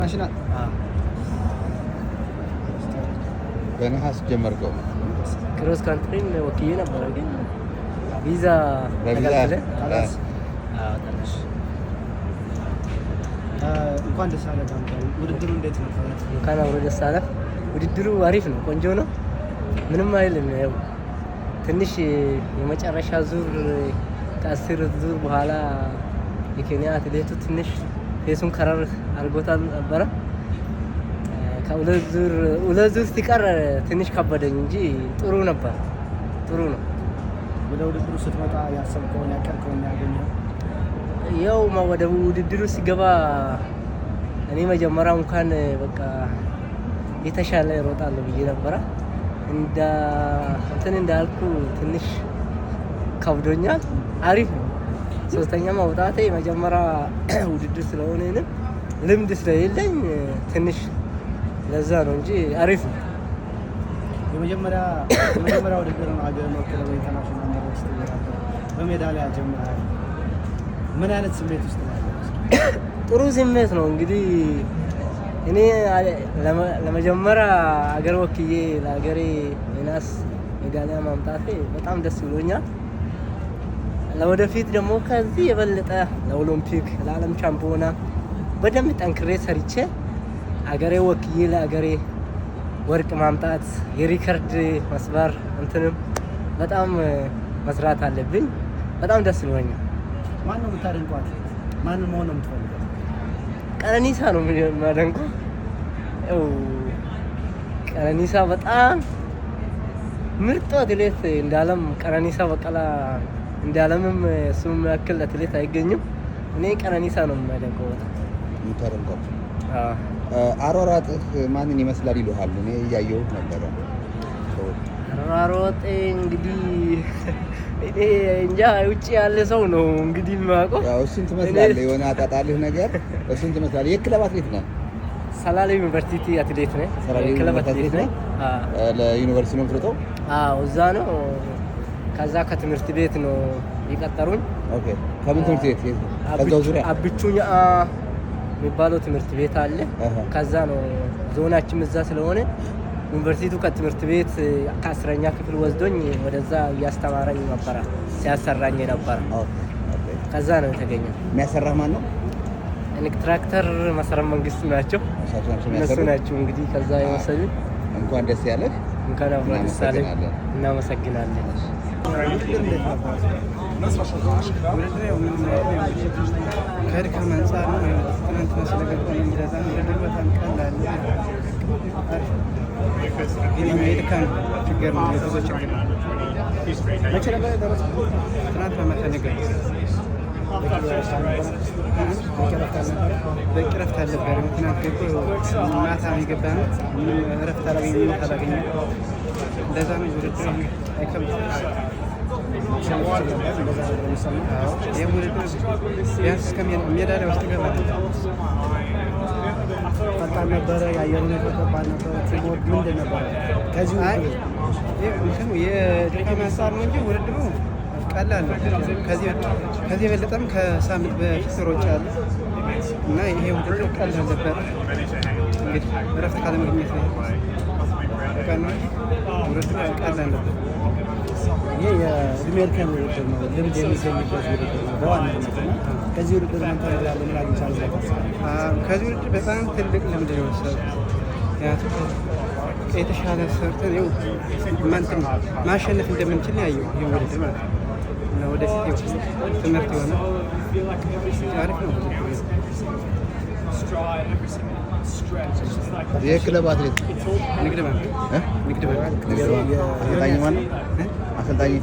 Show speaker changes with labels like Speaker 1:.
Speaker 1: ናሽናል
Speaker 2: በነሐስ ጀመርከው?
Speaker 3: ክሮስ ካንትሪን ወክዬ ነበር ግን ቪዛ
Speaker 2: ተከለከለ።
Speaker 1: እንኳን ደስ አለህ። ውድድሩ እንዴት ነው?
Speaker 3: እንኳን አብሮ ደስ አለህ። ውድድሩ አሪፍ ነው፣ ቆንጆ ነው። ምንም አይልም። ያው ትንሽ የመጨረሻ ዙር ከ10 ዙር በኋላ የኬንያ አትሌቱ ትንሽ ፌሱን ከረር አድርጎታል ነበረ። ሁለት ዙር ሲቀር ትንሽ ከበደኝ እንጂ ጥሩ ነበር። ጥሩ ነው።
Speaker 1: ወደ ውድድሩ ስትመጣ ያሰብከውን ያቀድከውን ያገኘው?
Speaker 3: ያው ወደ ውድድሩ ሲገባ እኔ መጀመሪያ እንኳን በቃ የተሻለ እሮጣለሁ ብዬ ነበረ። እንዳልኩ ትንሽ ከብዶኛል። አሪፍ ነው። ሶስተኛ መውጣቴ መጀመሪያ ውድድር ስለሆነ ልምድ ስለሌለኝ ትንሽ ለዛ ነው እንጂ አሪፍ ነው።
Speaker 1: የመጀመሪያ ውድድር ነው ሀገር ወክለህ ኢንተርናሽናል ዩኒቨርሲቲ በሜዳሊያ ጀምረሃል። ምን አይነት ስሜት ውስጥ ነው?
Speaker 3: ጥሩ ስሜት ነው። እንግዲህ እኔ ለመጀመሪያ ሀገር ወክዬ ለሀገሬ የናስ ሜዳሊያ ማምጣቴ በጣም ደስ ብሎኛል። ለወደፊት ደግሞ ከዚህ የበለጠ ለኦሎምፒክ፣ ለዓለም ቻምፒዮና በደንብ ጠንክሬ ሰርቼ ሀገሬ ወክዬ ለሀገሬ ወርቅ ማምጣት የሪከርድ መስበር በጣም መስራት አለብኝ። በጣም ደስ ብሎኛል።
Speaker 1: ማን ነው የምታደንቀው አትሌት? ማን መሆን ነው የምትፈልገው?
Speaker 3: ቀነኒሳ ነው የማደንቀው። ቀነኒሳ በጣም ምርጥ አትሌት እንዳለም ቀነኒሳ በቀላ እንዳለምም እሱም ያክል አትሌት አይገኝም። እኔ ቀነኒሳ ነው የማደንቀው።
Speaker 2: የምታደንቀው? አሯሯጥህ ማንን ይመስላል ይሉሃል? እኔ እያየሁት ነበረ።
Speaker 3: አሯሯጤ እንግዲህ እኔ እንጃ ውጭ ያለ ሰው ነው እንግዲህ የማውቀው።
Speaker 2: ያው እሱን ትመስላለህ፣ የሆነ አጣጣልህ ነገር እሱን ትመስላለህ። የክለብ አትሌት ነህ?
Speaker 3: ሰላሌ ዩኒቨርሲቲ አትሌት ነኝ። የክለብ አትሌት ነኝ።
Speaker 2: ለዩኒቨርሲቲ ነው የምትሮጠው?
Speaker 3: አዎ እዛ ነው። ከዛ ከትምህርት ቤት ነው የቀጠሩኝ።
Speaker 2: ኦኬ። ከምን ትምህርት ቤት? ከዛው ዙሪያ
Speaker 3: አብቹኛ የሚባለው ትምህርት ቤት አለ። ከዛ ነው ዞናችን እዛ ስለሆነ ዩኒቨርሲቲው ከትምህርት ቤት ከ10ኛ ክፍል ወስዶኝ ወደዛ እያስተማረኝ ነበረ፣ ሲያሰራኝ ነበረ። ከዛ ነው የተገኘው።
Speaker 2: የሚያሰራህ ማን ነው?
Speaker 3: ኢንስትራክተር መሰረት መንግስቱ ናቸው። እነሱ ናቸው እንግዲህ ከዛ የወሰዱኝ።
Speaker 2: እንኳን ደስ ያለህ።
Speaker 3: እንኳን አብሮ ደስ አለህ። እናመሰግናለን።
Speaker 1: ከድካም አንጻር ነው ትናንትና ስለገባን እንደዛ ውድድር በጣም ቀላል ግን የድካም ችግር ነው፣ የጉዞ ችግር ነው። መቼ ነበር የደረስኩት? ትናንት በማታ ነገር በቂ እረፍት አልነበረም። ትናንት ገባሁ ማታ ነው የገባነው። ምንም እረፍት አላገኘንም። እንደዛ ነው ውድድር አይከብድም። ይህ ውድድር ቢያንስ እስከ ሜዳሊያ ውስጥ እገባለሁ። ፈጣን ነበረ፣ የአየር ሁኔታ ከባድ ነበረ። ትሞድ ምንድን ነበረ? ከዚህ የድካም አንጻር ነው እንጂ ውድድሩ ቀላል ነው። ከዚህ የበለጠም ከሳምንት በፊት ሮጫለሁ እና ይሄ ውድድር ቀላል ነበር። እንግዲህ እረፍት ካለማግኘት ነው ውድድሩ ቀላል ነበር። ይህ የእድሜ እርከን ውድድር ነው፣ ልምድ የሚገኝበት ውድድር ነው በዋናነት። ከዚህ ውድድር ምን ተምራለህ? ምን አግኝቻለሁ?
Speaker 3: ከዚህ ውድድር በጣም ትልቅ ልምድ ነው የወሰድኩት። ምክንያቱም የተሻለ ሰርተን ማሸነፍ እንደምንችል ያየው ይህ ውድድር ማለት ነው እና ወደፊት ትምህርት የሆነ አሪፍ ነው።
Speaker 2: የክለብ አትሌት
Speaker 3: ንግድ ባንክ
Speaker 2: አሰልጣኝ ማነው? አሰልጣኝ